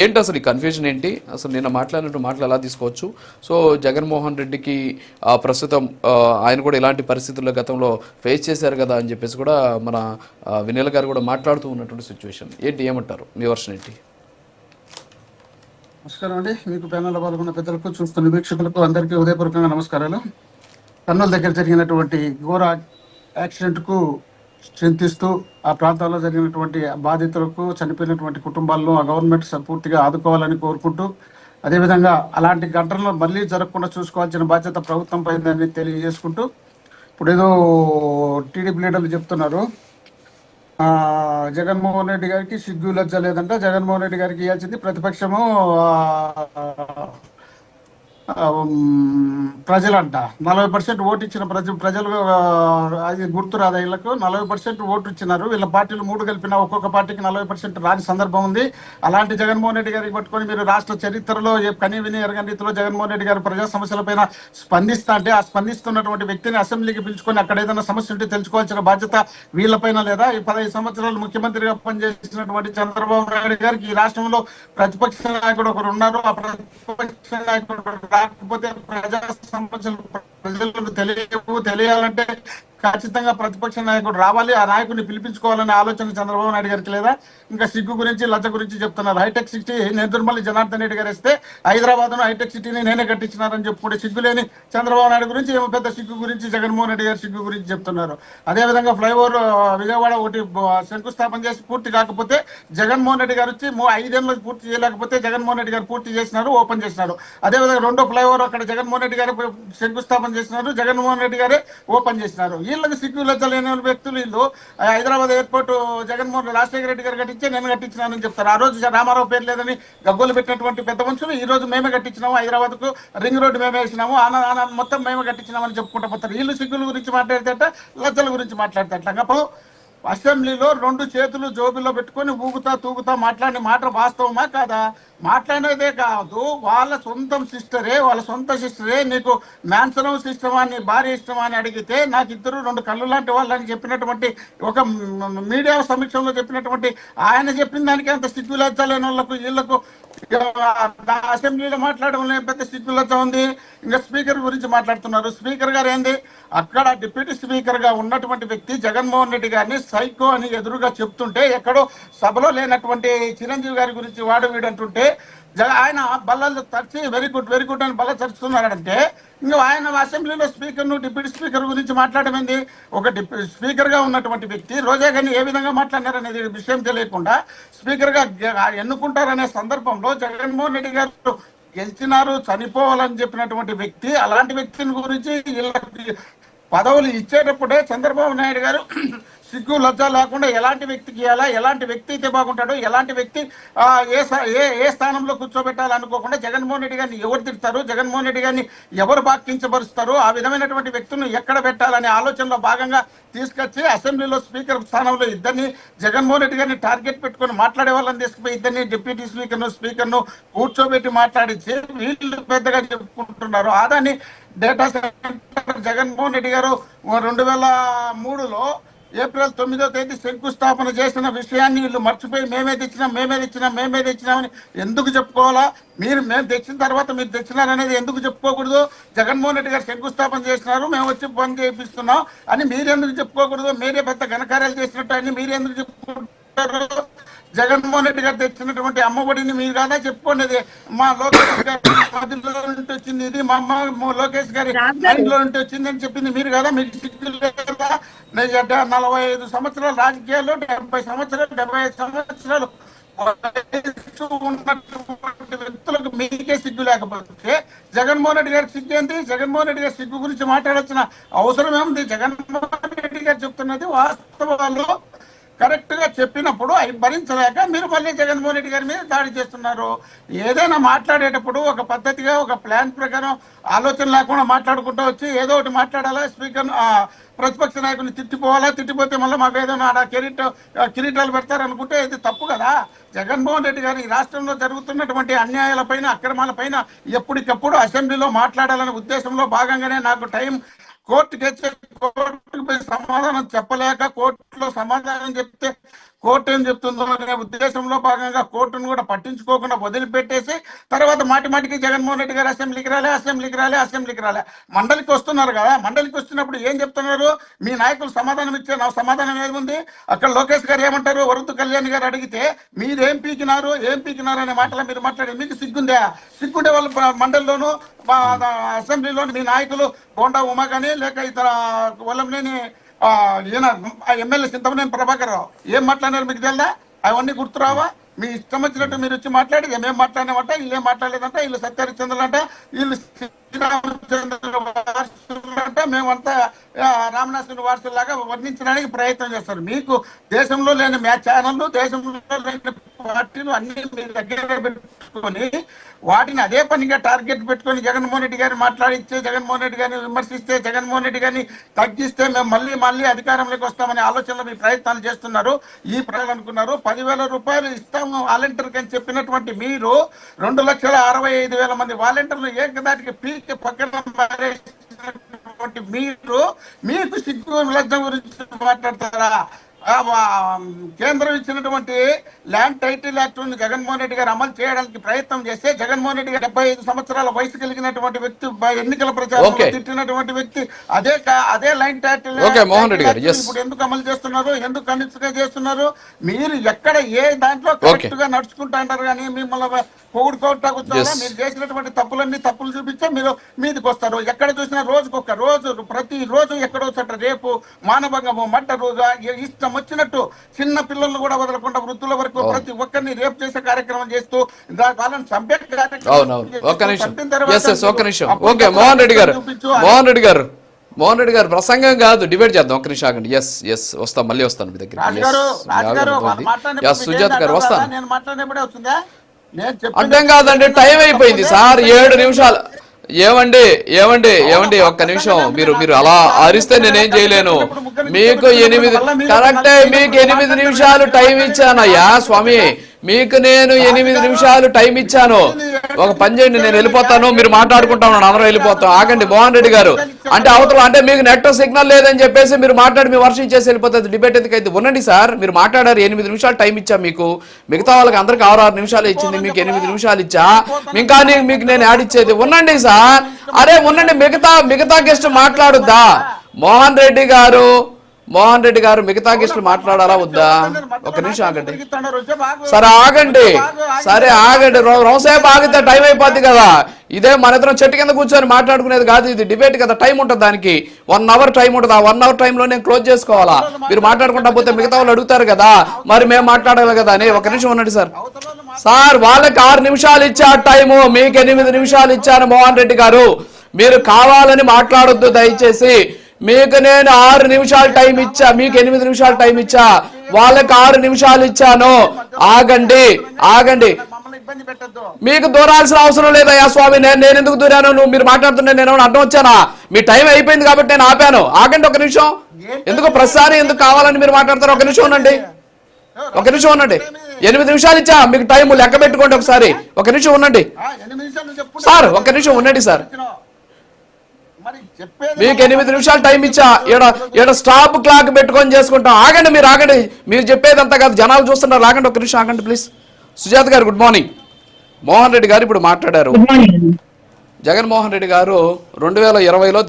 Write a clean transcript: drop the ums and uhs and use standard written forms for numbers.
ఏంటి అసలు ఈ కన్ఫ్యూజన్ ఏంటి? అసలు నిన్న మాట్లాడినట్టు మాటలు ఎలా తీసుకోవచ్చు? సో జగన్మోహన్ రెడ్డికి ప్రస్తుతం ఆయన కూడా ఇలాంటి పరిస్థితుల్లో గతంలో ఫేస్ చేశారు కదా అని చెప్పేసి కూడా మన వినయ్ గారు కూడా మాట్లాడుతూ ఉన్నటువంటి సిచ్యువేషన్ ఏంటి, ఏమంటారు మీ వర్షన్ ఏంటి? నమస్కారం అండి. మీకు ప్యానెల్లో పాల్గొన్న పెద్దలకు, చూస్తున్న వీక్షకులకు అందరికీ హృదయపూర్వకంగా నమస్కారాలు. కర్నూలు దగ్గర జరిగినటువంటి ఘోర యాక్సిడెంట్కు చింతిస్తూ ఆ ప్రాంతాల్లో జరిగినటువంటి బాధితులకు, చనిపోయినటువంటి కుటుంబాలను ఆ గవర్నమెంట్ పూర్తిగా ఆదుకోవాలని కోరుకుంటూ, అదేవిధంగా అలాంటి ఘటనలు మళ్ళీ జరగకుండా చూసుకోవాల్సిన బాధ్యత ప్రభుత్వం పైన తెలియజేసుకుంటూ, ఇప్పుడు ఏదో టీడీపీ లీడర్లు చెప్తున్నారు జగన్మోహన్ రెడ్డి గారికి సిగ్గు లజ్జ లేదంట, జగన్మోహన్ రెడ్డి గారికి ఇవ్వాల్సింది ప్రతిపక్షము ప్రజలంట 40% ఓటు ఇచ్చిన ప్రజలు అది గుర్తు రాదా వీళ్ళకు 40% ఓటు ఇచ్చినారు. వీళ్ళ పార్టీలు 3 కలిపిన ఒక్కొక్క పార్టీకి 40% రాని సందర్భం ఉంది. అలాంటి జగన్మోహన్ రెడ్డి గారికి పట్టుకొని మీరు రాష్ట్ర చరిత్రలో కనీ విని ఎరగని రీతిలో జగన్మోహన్ రెడ్డి గారు ప్రజా సమస్యలపైన స్పందిస్తా అంటే ఆ స్పందిస్తున్నటువంటి వ్యక్తిని అసెంబ్లీకి పిలుచుకొని అక్కడ ఏదైనా సమస్య ఉంటే తెలుసుకోవాల్సిన బాధ్యత వీళ్ళపైన లేదా? ఈ 15 సంవత్సరాలు ముఖ్యమంత్రిగా పనిచేసినటువంటి చంద్రబాబు నాయుడు గారికి ఈ రాష్ట్రంలో ప్రతిపక్ష నాయకుడు ఒకరు ఉన్నారు. ఆ ప్రతిపక్ష నాయకుడు రాకపోతే ప్రజా సమస్యలు ప్రజలకు తెలియాలంటే ఖచ్చితంగా ప్రతిపక్ష నాయకుడు రావాలి. ఆ నాయకుడిని పిలిపించుకోవాలనే ఆలోచన చంద్రబాబు నాయుడు గారికి లేదా? ఇంకా సిగ్గు గురించి లజ్జ గురించి చెప్తున్నారు. హైటెక్ సిటీ నెదురుమల్లి జనార్దన్ రెడ్డి గారు ఇస్తే హైదరాబాద్ ను హైటెక్ సిటీని నేనే కట్టించినారని చెప్పుకుంటే సిగ్గు లేని చంద్రబాబు నాయుడు గురించి ఏమో పెద్ద సిగ్గు గురించి జగన్మోహన్ రెడ్డి గారు సిగ్గు గురించి చెప్తున్నారు. అదేవిధంగా ఫ్లైఓవర్ విజయవాడ ఒకటి శంకుస్థాపన చేసి పూర్తి కాకపోతే జగన్మోహన్ రెడ్డి గారు వచ్చి 5 ఏళ్ళు పూర్తి చేయలేకపోతే జగన్మోహన్ రెడ్డి గారు పూర్తి చేసినారు, ఓపెన్ చేసినారు. అదేవిధంగా 2వ ఫ్లైఓవర్ అక్కడ జగన్మోహన్ రెడ్డి గారు శంకుస్థాపన చేసినారు, జగన్మోహన్ రెడ్డి గారే ఓపెన్ చేసినారు. వీళ్ళకి సిగ్గు లజ్జ లేని వ్యక్తులు వీళ్ళు హైదరాబాద్ ఎయిర్పోర్ట్ జగన్మోహన్ రాజశేఖర రెడ్డి గారు కట్టించే నేను కట్టించినానని చెప్తారు. ఆ రోజు రామారావు పేరు లేదని గగ్గోలు పెట్టినటువంటి పెద్ద మనుషులు ఈ రోజు మేమే కట్టించినాము, హైదరాబాద్ కు రింగ్ రోడ్డు మేమే వేసినాము, మొత్తం మేమే కట్టించినామని చెప్పుకుంటూ పోతారు. వీళ్ళు సిగ్గుల గురించి మాట్లాడితే లజ్జల గురించి మాట్లాడితే అప్పుడు అసెంబ్లీలో 2 చేతులు జోబిలో పెట్టుకొని ఊగుతా తూగుతా మాట్లాడిన మాట వాస్తవమా కాదా? మాట్లాడేదే కాదు, వాళ్ళ సొంతం సిస్టరే, వాళ్ళ సొంత సిస్టరే నీకు మ్యాన్సనవ్ ఇష్టమా, నీ భార్య ఇష్టమా అని అడిగితే నాకు 2 కళ్ళు లాంటి వాళ్ళని చెప్పినటువంటి ఒక మీడియా సమీక్షంలో చెప్పినటువంటి ఆయన చెప్పిన దానికి అంత సిగ్గులెచ్చలేని వాళ్ళకు వీళ్ళకు అసెంబ్లీలో మాట్లాడడం పెద్ద సిగ్గులతో ఉంది. ఇంకా స్పీకర్ గురించి మాట్లాడుతున్నారు. స్పీకర్ గారు ఏంది, అక్కడ డిప్యూటీ స్పీకర్ గా ఉన్నటువంటి వ్యక్తి జగన్మోహన్ రెడ్డి గారిని సైకో అని ఎదురుగా చెప్తుంటే, ఎక్కడో సభలో లేనటువంటి చిరంజీవి గారి గురించి వాడు వీడు అంటుంటే ఆయన బల్లలు తరిచి వెరీ గుడ్ అని బల్ల తరుచుతున్నారంటే, ఇంకా ఆయన అసెంబ్లీలో స్పీకర్ను డిప్యూటీ స్పీకర్ గురించి మాట్లాడమైంది. ఒక స్పీకర్ గా ఉన్నటువంటి వ్యక్తి రోజా గారిని ఏ విధంగా మాట్లాడినారనేది విషయం తెలియకుండా స్పీకర్ గా ఎన్నుకుంటారనే సందర్భంలో జగన్మోహన్ రెడ్డి గారు గెలిచినారు, చనిపోవాలని చెప్పినటువంటి వ్యక్తి, అలాంటి వ్యక్తిని గురించి పదవులు ఇచ్చేటప్పుడే చంద్రబాబు నాయుడు గారు సిగ్గు లజ్జ లేకుండా ఎలాంటి వ్యక్తికి ఇవ్వాలా, ఎలాంటి వ్యక్తి అయితే బాగుంటాడో, ఎలాంటి వ్యక్తి ఏ స్థానంలో కూర్చోబెట్టాలనుకోకుండా జగన్మోహన్ రెడ్డి గారిని ఎవరు తిడతారు, జగన్మోహన్ రెడ్డి గారిని ఎవరు బాక్కించబరుస్తారు, ఆ విధమైనటువంటి వ్యక్తులను ఎక్కడ పెట్టాలనే ఆలోచనలో భాగంగా తీసుకొచ్చి అసెంబ్లీలో స్పీకర్ స్థానంలో ఇద్దరిని జగన్మోహన్ రెడ్డి గారిని టార్గెట్ పెట్టుకొని మాట్లాడే వాళ్ళని తీసుకుపోయి ఇద్దరిని డిప్యూటీ స్పీకర్ను కూర్చోబెట్టి మాట్లాడించి వీళ్ళు పెద్దగా చెప్పుకుంటున్నారు. అదాని డేటా సెంటర్ జగన్మోహన్ రెడ్డి గారు 2003లో ఏప్రిల్ 9వ తేదీ శంకుస్థాపన చేసిన విషయాన్ని వీళ్ళు మర్చిపోయి మేమే తెచ్చినామని ఎందుకు చెప్పుకోవాలా? మేము తెచ్చిన తర్వాత మీరు తెచ్చినారనేది ఎందుకు చెప్పుకోకూడదు? జగన్మోహన్ రెడ్డి గారు శంకుస్థాపన చేసినారు, మేము వచ్చి పని చేయిస్తున్నాం అని మీరెందుకు చెప్పుకోకూడదు? మీరే పెద్ద ఘనకార్యాలు చేసినట్టు అని మీరెందుకు చెప్పుకుంటారు? జగన్మోహన్ రెడ్డి గారు తెచ్చినటువంటి అమ్మఒడిని మీరు కదా చెప్పుకోండి. మా లోకేష్ గారి మధ్యలో నుండి వచ్చింది, ఇది మా అమ్మ లోకేష్ గారి మైండ్లో నుండి వచ్చింది అని చెప్పింది మీరు కదా. మీకు 45 సంవత్సరాలు రాజకీయాల్లో 75 సంవత్సరాలు ఉన్నటువంటి వ్యక్తులకు మీకే సిగ్గు లేకపోతే జగన్మోహన్ రెడ్డి గారికి సిగ్గు ఏంటి? జగన్మోహన్ రెడ్డి గారి సిగ్గు గురించి మాట్లాడాల్సిన అవసరం ఏముంది? జగన్మోహన్ రెడ్డి గారు చెప్తున్నది వాస్తవాలు కరెక్ట్ గా చెప్పినప్పుడు అవి భరించలేక మీరు మళ్ళీ జగన్మోహన్ రెడ్డి గారి మీద దాడి చేస్తున్నారు. ఏదైనా మాట్లాడేటప్పుడు ఒక పద్ధతిగా ఒక ప్లాన్ ప్రకారం ఆలోచన లేకుండా మాట్లాడుకుంటూ వచ్చి ఏదో ఒకటి మాట్లాడాలా, స్పీకర్ ప్రతిపక్ష నాయకుని తిట్టిపోతే మళ్ళీ మాకు ఏదైనా కిరీటాలు పెడతారనుకుంటే ఇది తప్పు కదా. జగన్మోహన్ రెడ్డి గారు ఈ రాష్ట్రంలో జరుగుతున్నటువంటి అన్యాయాలపైన, అక్రమాలపైన ఎప్పటికప్పుడు అసెంబ్లీలో మాట్లాడాలనే ఉద్దేశంలో భాగంగానే నాకు టైం కోర్టుకి పోయి సమాధానం చెప్పలేక కోర్టులో సమాధానం చెప్తే కోర్టు ఏం చెప్తుందో అనే ఉద్దేశంలో భాగంగా కోర్టును కూడా పట్టించుకోకుండా వదిలిపెట్టేసి తర్వాత మాటికి జగన్మోహన్ రెడ్డి గారు అసెంబ్లీకి రాలే మండలికి వస్తున్నారు కదా. మండలికి వస్తున్నప్పుడు ఏం చెప్తున్నారు? మీ నాయకులు సమాధానం ఇచ్చే నా సమాధానం ఏముంది? అక్కడ లోకేష్ గారు ఏమంటారు? వరుణ్ కళ్యాణ్ గారు అడిగితే మీరు ఏం పీకినారు అనే మాటలు మీరు మాట్లాడి మీకు సిగ్గుండే వాళ్ళు మండలిలోను అసెంబ్లీలోను మీ నాయకులు బోండా ఉమా కానీ లేక ఇతర వల్లంనేని ఈయన ఎమ్మెల్యే చింతమనేని ప్రభాకర్ రావు ఏం మాట్లాడారు మీకు తెలుదా? అవన్నీ గుర్తురావా? మీ ఇష్టం వచ్చినట్టు మీరు వచ్చి మాట్లాడి మేము మాట్లాడినామంట, వీళ్ళు ఏం మాట్లాడలేదంట, వీళ్ళు సత్యహరిచంద్రులంట, వీళ్ళు శ్రీరామచంద్ర వారసులంట, మేమంతా రామనాథుని వారసులాగా వర్ణించడానికి ప్రయత్నం చేస్తారు. మీకు దేశంలో లేని ఛానళ్ళు, దేశంలో లేని పార్టీలు అన్ని మీ దగ్గర పెట్టుకొని వాటిని అదే పనిగా టార్గెట్ పెట్టుకొని జగన్మోహన్ రెడ్డి గారిని మాట్లాడిస్తే, జగన్మోహన్ రెడ్డి గారిని విమర్శిస్తే, జగన్మోహన్ రెడ్డి గారిని తగ్గిస్తే మేము మళ్ళీ అధికారంలోకి వస్తామనే ఆలోచనలో మీ ప్రయత్నాలు చేస్తున్నారు. ఈ ప్రజలు అనుకున్నారు 10,000 రూపాయలు ఇస్తాము వాలంటీర్కి అని చెప్పినటువంటి మీరు 2,65,000 మంది వాలంటీర్లు ఏకదాటికి పీకి పక్కన మారేసినటువంటి మీకు సిగ్గు లజ్జ గురించి మాట్లాడతారా? కేంద్రం ఇచ్చినటువంటి land title act Jaganmohan Reddy గారు అమలు చేయడానికి ప్రయత్నం చేస్తే జగన్మోహన్ రెడ్డి గారు 75 సంవత్సరాల వయసు కలిగినటువంటి వ్యక్తి, ఎన్నికల ప్రచారంలో తిట్టినటువంటి వ్యక్తి అదే ల్యాండ్ టైటిల్ ఇప్పుడు ఎందుకు అమలు చేస్తున్నారు? ఎందుకు కనిష్టంగా చేస్తున్నారు? మీరు ఎక్కడ ఏ దాంట్లో కరెక్ట్ గా నడుచుకుంటా అంటారు కానీ మిమ్మల్ని పొగుడుకోవటా కూర్చోవాలా? మీరు చేసినటువంటి తప్పులు చూపించే మీరు మీదకి వస్తారు. ఎక్కడ చూసినా రోజు ప్రతి రోజు ఎక్కడో చోట రేపు, మానభంగము, మర్డరు, ఇష్టం వచ్చినట్టు చిన్న పిల్లలు కూడా వదలకుండా వృద్ధుల వరకు ప్రతి ఒక్కరిని రేపు చేసే కార్యక్రమం చేస్తూ వాళ్ళని చంపే మోహన్ రెడ్డి గారు ప్రసంగం కాదు, డిబేట్ చేద్దాం. ఒక్క నిమిషం ఆగండి. వస్తాం, మళ్ళీ వస్తాను మీ దగ్గర. సుజాత గారు వస్తాను. అర్థం కాదండి, టైం అయిపోయింది సార్, 7 నిమిషాలు. ఏమండి ఒక్క నిమిషం. మీరు అలా అరిస్తే నేనేం చేయలేను. మీకు 8 కరెక్టే, మీకు 8 నిమిషాలు టైం ఇచ్చానయ్యా స్వామి. మీకు నేను 8 నిమిషాలు టైం ఇచ్చాను. ఒక పని చేయండి, నేను వెళ్ళిపోతాను, మీరు మాట్లాడుకుంటాను, అందరం వెళ్ళిపోతాం. ఆగండి మోహన్ రెడ్డి గారు. అంటే అవతల అంటే మీకు నెట్ సిగ్నల్ లేదని చెప్పేసి మీరు మాట్లాడి మీ వర్షం ఇచ్చేసి వెళ్ళిపోతుంది. డిబేట్ ఎందుకైతే ఉండండి సార్. మీరు మాట్లాడారు, 8 నిమిషాలు టైం ఇచ్చా మీకు. మిగతా వాళ్ళకి అందరికి 6 నిమిషాలు ఇచ్చింది, మీకు 8 నిమిషాలు ఇచ్చా. ఇంకా మీకు నేను యాడ్ ఇచ్చేది ఉండండి సార్. అరే ఉండండి, మిగతా గెస్ట్ మాట్లాడుద్దా? మోహన్ రెడ్డి గారు మిగతా గెస్టులు మాట్లాడాలా వద్దా? ఒక నిమిషం ఆగండి. సరే ఆగండి. రోజుసేపు ఆగితే టైం అయిపోద్ది కదా. ఇదే మన ఇద్దరం చెట్టు కింద కూర్చొని మాట్లాడుకునేది కాదు, ఇది డిబేట్ కదా. టైం ఉంటుంది దానికి, 1 అవర్ టైం ఉంటుంది. ఆ 1 అవర్ టైంలో నేను క్లోజ్ చేసుకోవాలా? మీరు మాట్లాడుకుంటా పోతే మిగతా వాళ్ళు అడుగుతారు కదా, మరి మేము మాట్లాడాలి కదా అని. ఒక నిమిషం ఉండండి సార్. వాళ్ళకి 6 నిమిషాలు ఇచ్చా టైము, మీకు 8 నిమిషాలు ఇచ్చాను. మోహన్ రెడ్డి గారు మీరు కావాలని మాట్లాడొద్దు దయచేసి. మీకు నేను 6 నిమిషాలు టైం ఇచ్చా, మీకు 8 నిమిషాలు టైం ఇచ్చా, వాళ్ళకి 6 నిమిషాలు ఇచ్చాను. ఆగండి. మీకు దూరాల్సిన అవసరం లేదయ్యా స్వామి. నేను ఎందుకు దూరాను? మీరు మాట్లాడుతుంటే నేను అడ్డం వచ్చానా? మీ టైం అయిపోయింది కాబట్టి నేను ఆపాను. ఆగండి ఒక నిమిషం. ఎందుకు ప్రతిసారి ఎందుకు కావాలని మీరు మాట్లాడతారు? ఒక నిమిషం ఉండండి. 8 నిమిషాలు ఇచ్చా మీకు టైం, లెక్క పెట్టుకోండి ఒకసారి. ఒక నిమిషం ఉండండి సార్. ఒక నిమిషం ఉండండి సార్. మీకు 8 నిమిషాలు టైం ఇచ్చా. ఈడ స్టాప్ క్లాక్ పెట్టుకొని చేసుకుంటాం. ఆగండి. మీరు చెప్పేదంతా కాదు, జనాలు చూస్తున్నారు. ఆగండి ఒక నిమిషం ఆగండి ప్లీజ్. సుజాత గారు గుడ్ మార్నింగ్. మోహన్ రెడ్డి గారు ఇప్పుడు మాట్లాడారు. జగన్మోహన్ రెడ్డి గారు 2020లో